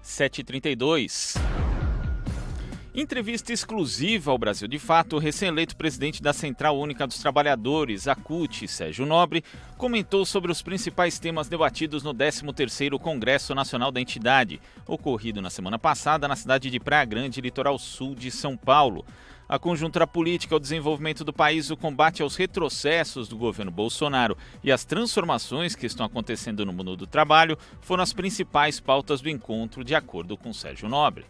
7h32. Entrevista exclusiva ao Brasil de Fato, o recém-eleito presidente da Central Única dos Trabalhadores, a CUT, Sérgio Nobre, comentou sobre os principais temas debatidos no 13º Congresso Nacional da entidade, ocorrido na semana passada na cidade de Praia Grande, litoral sul de São Paulo. A conjuntura política, o desenvolvimento do país, o combate aos retrocessos do governo Bolsonaro e as transformações que estão acontecendo no mundo do trabalho foram as principais pautas do encontro, de acordo com Sérgio Nobre.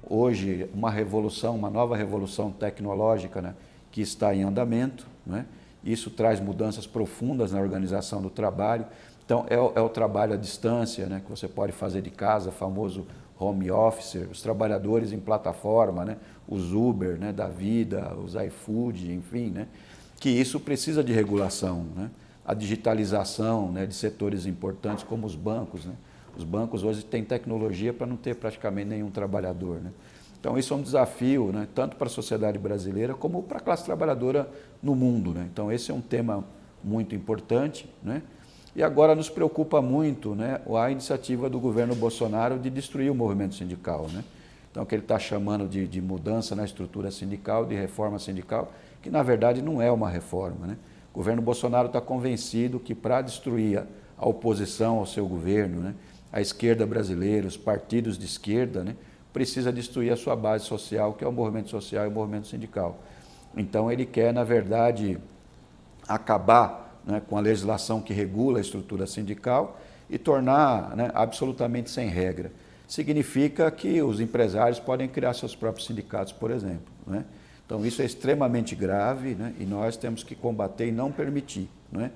Hoje, uma nova revolução tecnológica, né, que está em andamento, né? Isso traz mudanças profundas na organização do trabalho. Então, é o trabalho à distância, né, que você pode fazer de casa, famoso home office, os trabalhadores em plataforma, né, os Uber, né, da vida, os iFood, enfim, né, que isso precisa de regulação, né? A digitalização, né, de setores importantes como os bancos, né? Os bancos hoje têm tecnologia para não ter praticamente nenhum trabalhador, né? Então, isso é um desafio, né, tanto para a sociedade brasileira como para a classe trabalhadora no mundo, né? Então, esse é um tema muito importante, né? E agora nos preocupa muito, né, a iniciativa do governo Bolsonaro de destruir o movimento sindical, né? Então, o que ele está chamando de mudança na estrutura sindical, de reforma sindical, que na verdade não é uma reforma, né? O governo Bolsonaro está convencido que para destruir a oposição ao seu governo, né, a esquerda brasileira, os partidos de esquerda, né, precisa destruir a sua base social, que é o movimento social e o movimento sindical. Então, ele quer, na verdade, acabar, né, com a legislação que regula a estrutura sindical e tornar, né, absolutamente sem regra. Significa que os empresários podem criar seus próprios sindicatos, por exemplo, né? Então, isso é extremamente grave, né, e nós temos que combater e não permitir, né?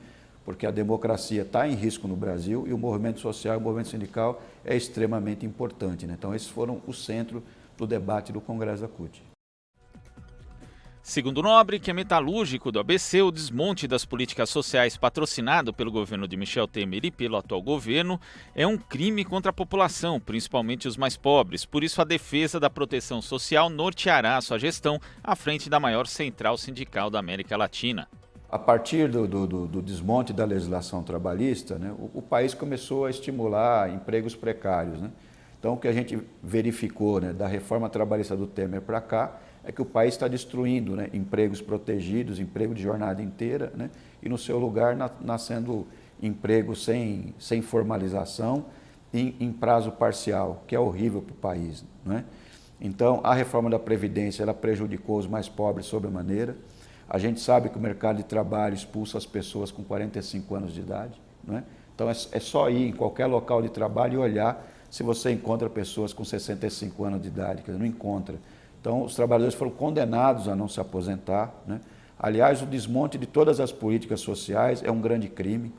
Porque a democracia está em risco no Brasil e o movimento social e o movimento sindical é extremamente importante, né? Então, esses foram o centro do debate do Congresso da CUT. Segundo Nobre, que é metalúrgico do ABC, o desmonte das políticas sociais patrocinado pelo governo de Michel Temer e pelo atual governo é um crime contra a população, principalmente os mais pobres. Por isso, a defesa da proteção social norteará a sua gestão à frente da maior central sindical da América Latina. A partir do desmonte da legislação trabalhista, né, o país começou a estimular empregos precários, né? Então, o que a gente verificou, né, da reforma trabalhista do Temer para cá é que o país está destruindo, né, empregos protegidos, emprego de jornada inteira, né, e no seu lugar nascendo emprego sem formalização em prazo parcial, que é horrível para o país, né? Então, a reforma da Previdência ela prejudicou os mais pobres sobremaneira. A gente sabe que o mercado de trabalho expulsa as pessoas com 45 anos de idade, né? Então, é só ir em qualquer local de trabalho e olhar se você encontra pessoas com 65 anos de idade, que não encontra. Então, os trabalhadores foram condenados a não se aposentar, né? Aliás, o desmonte de todas as políticas sociais é um grande crime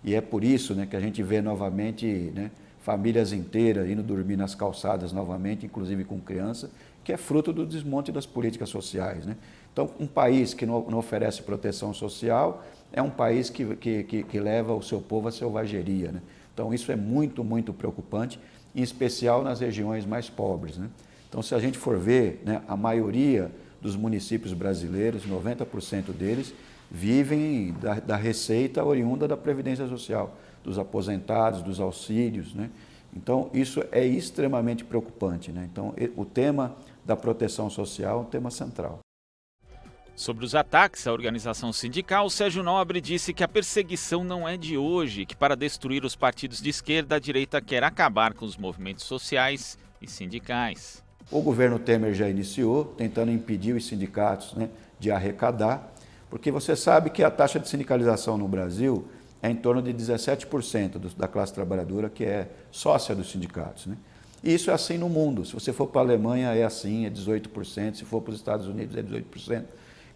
e é por isso, né, que a gente vê novamente, né, famílias inteiras indo dormir nas calçadas novamente, inclusive com criança, que é fruto do desmonte das políticas sociais, né? Então, um país que não oferece proteção social é um país que leva o seu povo à selvageria, né? Então, isso é muito, muito preocupante, em especial nas regiões mais pobres, né? Então, se a gente for ver, né, a maioria dos municípios brasileiros, 90% deles, vivem da receita oriunda da Previdência Social, dos aposentados, dos auxílios, né? Então, isso é extremamente preocupante, né? Então, o tema da proteção social é um tema central. Sobre os ataques à organização sindical, Sérgio Nobre disse que a perseguição não é de hoje, que para destruir os partidos de esquerda, a direita quer acabar com os movimentos sociais e sindicais. O governo Temer já iniciou, tentando impedir os sindicatos, né, de arrecadar, porque você sabe que a taxa de sindicalização no Brasil é em torno de 17% da classe trabalhadora que é sócia dos sindicatos, né? E isso é assim no mundo. Se você for para a Alemanha é assim, é 18%, se for para os Estados Unidos é 18%.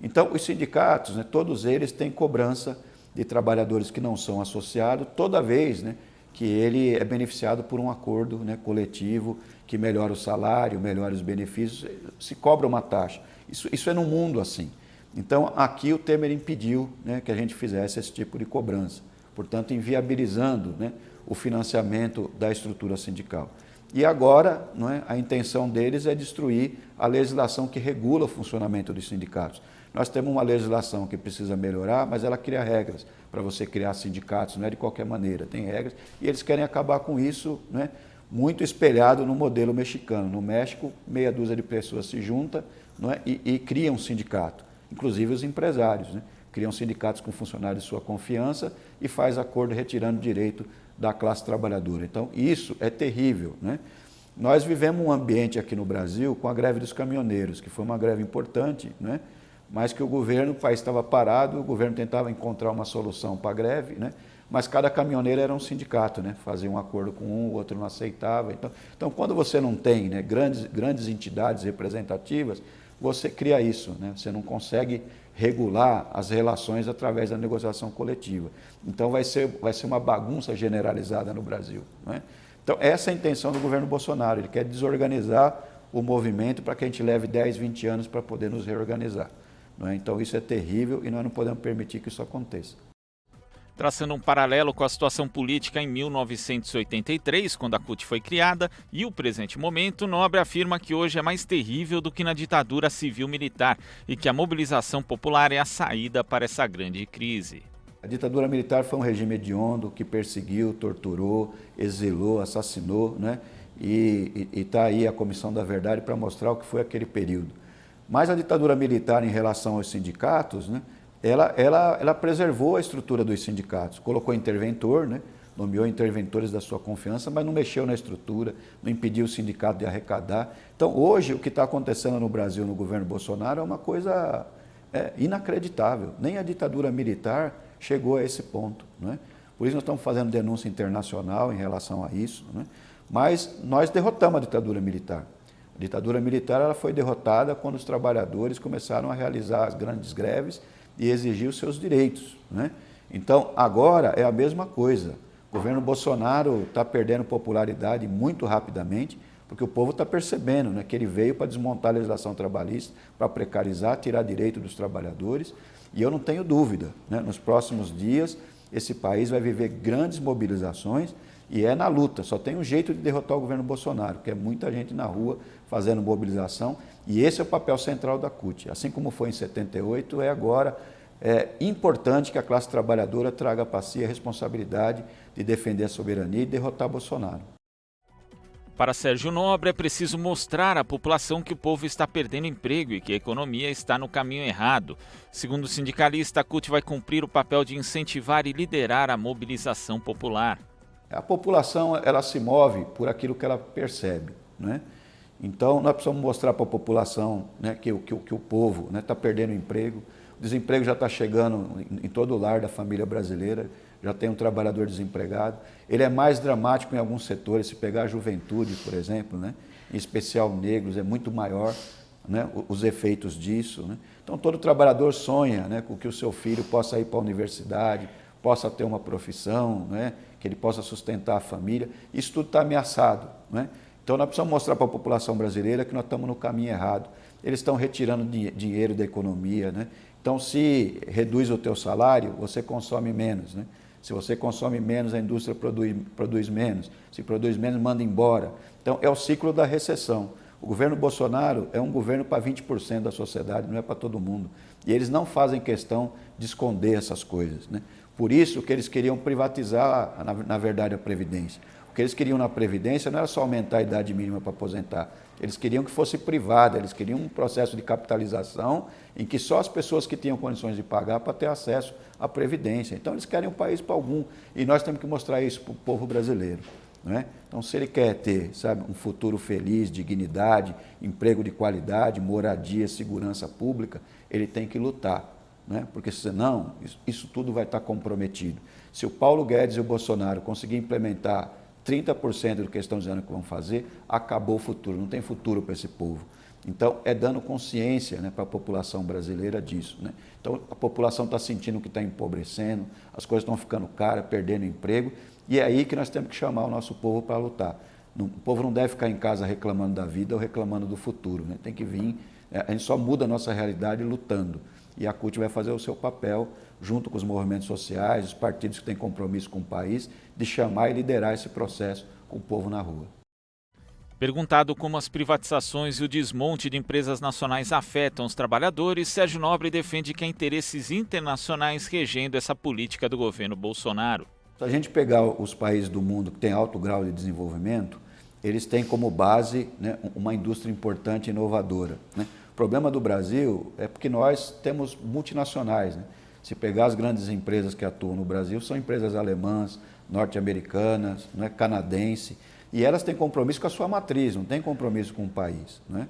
Então, os sindicatos, né, todos eles têm cobrança de trabalhadores que não são associados, toda vez, né, que ele é beneficiado por um acordo, né, coletivo, que melhora o salário, melhora os benefícios, se cobra uma taxa. Isso é no mundo assim. Então, aqui o Temer impediu, né, que a gente fizesse esse tipo de cobrança, portanto, inviabilizando, né, o financiamento da estrutura sindical. E agora, não é, a intenção deles é destruir a legislação que regula o funcionamento dos sindicatos. Nós temos uma legislação que precisa melhorar, mas ela cria regras para você criar sindicatos, não é de qualquer maneira, tem regras, e eles querem acabar com isso, né, muito espelhado no modelo mexicano. No México, meia dúzia de pessoas se juntam, não é? e criam um sindicato, inclusive os empresários, né? Criam sindicatos com funcionários de sua confiança e faz acordo retirando direito da classe trabalhadora. Então, isso é terrível, né? Nós vivemos um ambiente aqui no Brasil com a greve dos caminhoneiros, que foi uma greve importante, né? Mas que o país estava parado, o governo tentava encontrar uma solução para a greve, né? Mas cada caminhoneiro era um sindicato, né? Fazia um acordo com um, o outro não aceitava. Então quando você não tem, né, grandes entidades representativas, você cria isso, né? Você não consegue regular as relações através da negociação coletiva. Então vai ser uma bagunça generalizada no Brasil, né? Então essa é a intenção do governo Bolsonaro, ele quer desorganizar o movimento para que a gente leve 10, 20 anos para poder nos reorganizar, não é? Então isso é terrível e nós não podemos permitir que isso aconteça. Traçando um paralelo com a situação política em 1983, quando a CUT foi criada, e o presente momento, Nobre afirma que hoje é mais terrível do que na ditadura civil-militar e que a mobilização popular é a saída para essa grande crise. A ditadura militar foi um regime hediondo que perseguiu, torturou, exilou, assassinou, né? E está aí a Comissão da Verdade para mostrar o que foi aquele período. Mas a ditadura militar em relação aos sindicatos, né? Ela preservou a estrutura dos sindicatos, colocou interventor, né? Nomeou interventores da sua confiança, mas não mexeu na estrutura, não impediu o sindicato de arrecadar. Então, hoje, o que está acontecendo no Brasil, no governo Bolsonaro, é uma coisa inacreditável. Nem a ditadura militar chegou a esse ponto, né? Por isso nós estamos fazendo denúncia internacional em relação a isso, né? Mas nós derrotamos a ditadura militar. A ditadura militar ela foi derrotada quando os trabalhadores começaram a realizar as grandes greves e exigir os seus direitos, né? Então, agora é a mesma coisa. O governo Bolsonaro está perdendo popularidade muito rapidamente, porque o povo está percebendo, né, que ele veio para desmontar a legislação trabalhista, para precarizar, tirar direito dos trabalhadores, e eu não tenho dúvida, né, nos próximos dias esse país vai viver grandes mobilizações e é na luta. Só tem um jeito de derrotar o governo Bolsonaro, que é muita gente na rua fazendo mobilização, e esse é o papel central da CUT. Assim como foi em 78, agora importante que a classe trabalhadora traga para si a responsabilidade de defender a soberania e derrotar Bolsonaro. Para Sérgio Nobre, é preciso mostrar à população que o povo está perdendo emprego e que a economia está no caminho errado. Segundo o sindicalista, a CUT vai cumprir o papel de incentivar e liderar a mobilização popular. A população ela se move por aquilo que ela percebe, né? Então, nós precisamos mostrar para a população, né, que o povo está perdendo emprego, o desemprego já está chegando em todo o lar da família brasileira, já tem um trabalhador desempregado. Ele é mais dramático em alguns setores, se pegar a juventude, por exemplo, né, em especial negros, é muito maior, né, os efeitos disso, né? Então, todo trabalhador sonha, né, com que o seu filho possa ir para a universidade, possa ter uma profissão, né, que ele possa sustentar a família. Isso tudo está ameaçado, né? Então, nós precisamos mostrar para a população brasileira que nós estamos no caminho errado. Eles estão retirando dinheiro da economia, né? Então, se reduz o teu salário, você consome menos, né? Se você consome menos, a indústria produz menos. Se produz menos, manda embora. Então, é o ciclo da recessão. O governo Bolsonaro é um governo para 20% da sociedade, não é para todo mundo. E eles não fazem questão de esconder essas coisas, né? Por isso que eles queriam privatizar, na verdade, a Previdência. O que eles queriam na Previdência não era só aumentar a idade mínima para aposentar, eles queriam que fosse privada, eles queriam um processo de capitalização em que só as pessoas que tinham condições de pagar para ter acesso à Previdência. Então eles querem um país para algum e nós temos que mostrar isso para o povo brasileiro, não é? Então se ele quer ter, sabe, um futuro feliz, dignidade, emprego de qualidade, moradia, segurança pública, ele tem que lutar, né? Porque senão isso tudo vai estar comprometido. Se o Paulo Guedes e o Bolsonaro conseguirem implementar 30% do que estão dizendo que vão fazer, acabou o futuro, não tem futuro para esse povo. Então, é dando consciência, né, para a população brasileira disso, né? Então, a população está sentindo que está empobrecendo, as coisas estão ficando caras, perdendo emprego, e é aí que nós temos que chamar o nosso povo para lutar. O povo não deve ficar em casa reclamando da vida ou reclamando do futuro, né? Tem que vir, a gente só muda a nossa realidade lutando. E a CUT vai fazer o seu papel, junto com os movimentos sociais, os partidos que têm compromisso com o país, de chamar e liderar esse processo com o povo na rua. Perguntado como as privatizações e o desmonte de empresas nacionais afetam os trabalhadores, Sérgio Nobre defende que há interesses internacionais regendo essa política do governo Bolsonaro. Se a gente pegar os países do mundo que têm alto grau de desenvolvimento, eles têm como base, né, uma indústria importante e inovadora, né? O problema do Brasil é porque nós temos multinacionais, né? Se pegar as grandes empresas que atuam no Brasil, são empresas alemãs, norte-americanas, né, canadenses, e elas têm compromisso com a sua matriz, não têm compromisso com o país, né?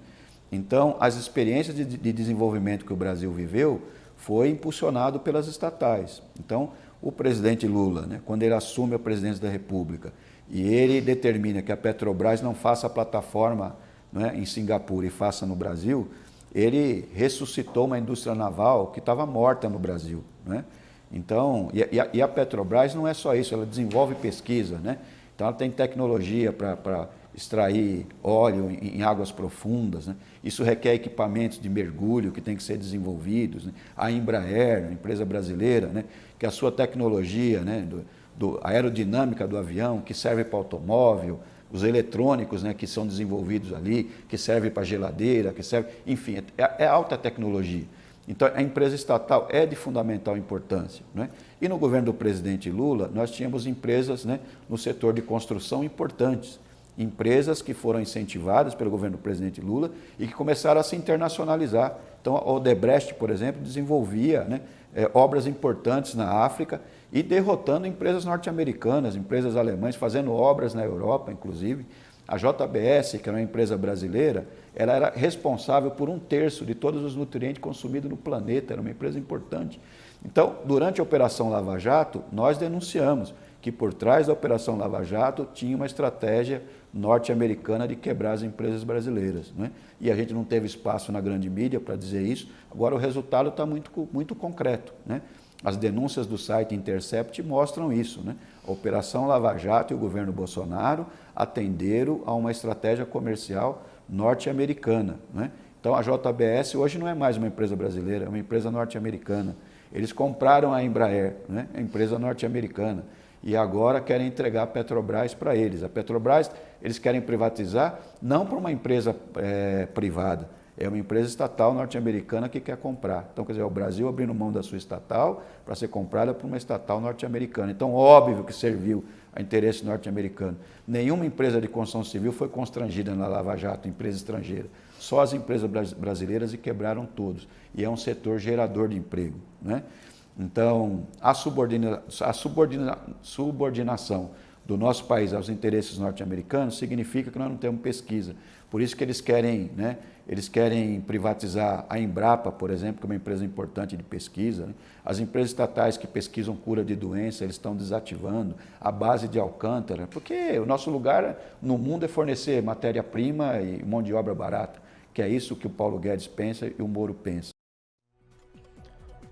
Então, as experiências de desenvolvimento que o Brasil viveu foi impulsionado pelas estatais. Então, o presidente Lula, né, quando ele assume a presidência da República e ele determina que a Petrobras não faça a plataforma, né, em Singapura e faça no Brasil, ele ressuscitou uma indústria naval que estava morta no Brasil, né? Então, e a Petrobras não é só isso, ela desenvolve pesquisa, né? Então, ela tem tecnologia para extrair óleo em águas profundas, né? Isso requer equipamentos de mergulho que têm que ser desenvolvidos, né? A Embraer, uma empresa brasileira, né, que a sua tecnologia, né, a aerodinâmica do avião, que serve para automóvel, os eletrônicos, né, que são desenvolvidos ali, que servem para geladeira, que serve, enfim, é alta tecnologia. Então, a empresa estatal é de fundamental importância, né? E no governo do presidente Lula, nós tínhamos empresas, né, no setor de construção importantes, empresas que foram incentivadas pelo governo do presidente Lula e que começaram a se internacionalizar. Então, a Odebrecht, por exemplo, desenvolvia, né, obras importantes na África e derrotando empresas norte-americanas, empresas alemãs, fazendo obras na Europa, inclusive. A JBS, que era uma empresa brasileira, ela era responsável por 1/3 de todos os nutrientes consumidos no planeta, era uma empresa importante. Então, durante a Operação Lava Jato, nós denunciamos que por trás da Operação Lava Jato tinha uma estratégia norte-americana de quebrar as empresas brasileiras, né? E a gente não teve espaço na grande mídia para dizer isso, agora o resultado está muito concreto, né? As denúncias do site Intercept mostram isso, né? A Operação Lava Jato e o governo Bolsonaro atenderam a uma estratégia comercial norte-americana, né? Então, a JBS hoje não é mais uma empresa brasileira, é uma empresa norte-americana. Eles compraram a Embraer, né? A empresa norte-americana, e agora querem entregar a Petrobras para eles. A Petrobras, eles querem privatizar não para uma empresa privada, é uma empresa estatal norte-americana que quer comprar. Então, quer dizer, o Brasil abrindo mão da sua estatal para ser comprada por uma estatal norte-americana. Então, óbvio que serviu a interesse norte-americano. Nenhuma empresa de construção civil foi constrangida na Lava Jato, empresa estrangeira. Só as empresas brasileiras, e quebraram todos. E é um setor gerador de emprego, né? Então, a subordinação do nosso país aos interesses norte-americanos significa que nós não temos pesquisa. Por isso que eles querem, né, eles querem privatizar a Embrapa, por exemplo, que é uma empresa importante de pesquisa, né? As empresas estatais que pesquisam cura de doença, eles estão desativando a base de Alcântara, porque o nosso lugar no mundo é fornecer matéria-prima e mão de obra barata, que é isso que o Paulo Guedes pensa e o Moro pensa.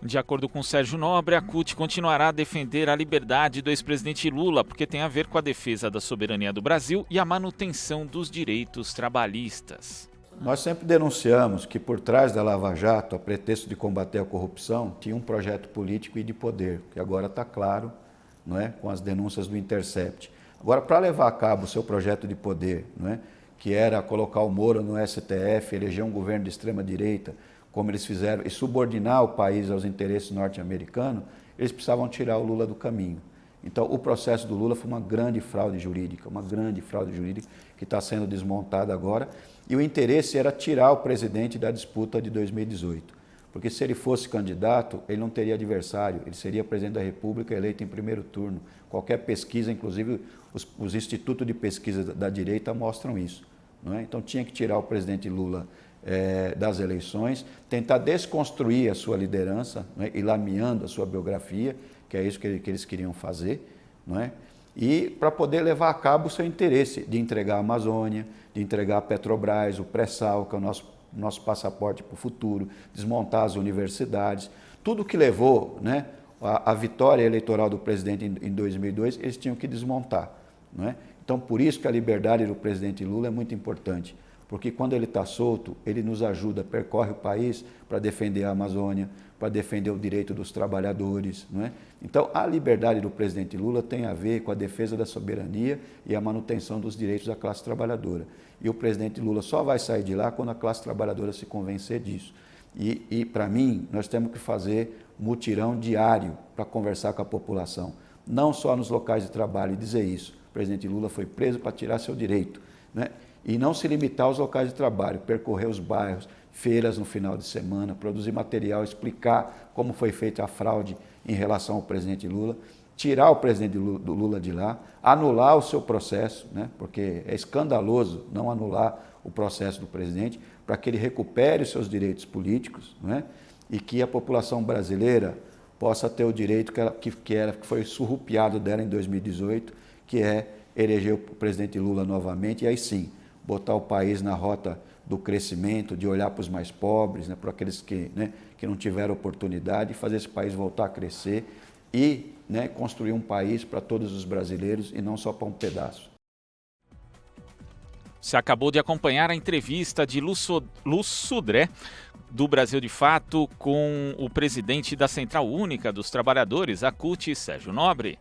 De acordo com Sérgio Nobre, a CUT continuará a defender a liberdade do ex-presidente Lula, porque tem a ver com a defesa da soberania do Brasil e a manutenção dos direitos trabalhistas. Nós sempre denunciamos que por trás da Lava Jato, a pretexto de combater a corrupção, tinha um projeto político e de poder, que agora está claro, não é, com as denúncias do Intercept. Agora, para levar a cabo o seu projeto de poder, não é, que era colocar o Moro no STF, eleger um governo de extrema-direita, como eles fizeram, e subordinar o país aos interesses norte-americanos, eles precisavam tirar o Lula do caminho. Então, o processo do Lula foi uma grande fraude jurídica que está sendo desmontada agora, e o interesse era tirar o presidente da disputa de 2018, porque se ele fosse candidato, ele não teria adversário, ele seria presidente da República eleito em primeiro turno. Qualquer pesquisa, inclusive os institutos de pesquisa da direita mostram isso, não é? Então, tinha que tirar o presidente Lula das eleições, tentar desconstruir a sua liderança, não é? E lameando a sua biografia, que é isso que eles queriam fazer, não é? E para poder levar a cabo o seu interesse de entregar a Amazônia, de entregar a Petrobras, o pré-sal, que é o nosso passaporte para o futuro, desmontar as universidades, tudo que levou, né, a vitória eleitoral do presidente em 2002, eles tinham que desmontar, não é? Então, por isso que a liberdade do presidente Lula é muito importante, porque quando ele está solto, ele nos ajuda, percorre o país para defender a Amazônia, para defender o direito dos trabalhadores, não é? Então, a liberdade do presidente Lula tem a ver com a defesa da soberania e a manutenção dos direitos da classe trabalhadora. E o presidente Lula só vai sair de lá quando a classe trabalhadora se convencer disso. E para mim, nós temos que fazer mutirão diário para conversar com a população, não só nos locais de trabalho, e dizer isso. O presidente Lula foi preso para tirar seu direito. né? E não se limitar aos locais de trabalho, percorrer os bairros, feiras no final de semana, produzir material, explicar como foi feita a fraude em relação ao presidente Lula, tirar o presidente Lula de lá, anular o seu processo, né? Porque é escandaloso não anular o processo do presidente, para que ele recupere os seus direitos políticos, né? E que a população brasileira possa ter o direito que foi surrupiado dela em 2018, que é eleger o presidente Lula novamente, e aí sim, botar o país na rota do crescimento, de olhar para os mais pobres, né, para aqueles que não tiveram oportunidade, e fazer esse país voltar a crescer e, né, construir um país para todos os brasileiros e não só para um pedaço. Você acabou de acompanhar a entrevista de Luz Sodré, do Brasil de Fato, com o presidente da Central Única dos Trabalhadores, a CUT, Sérgio Nobre.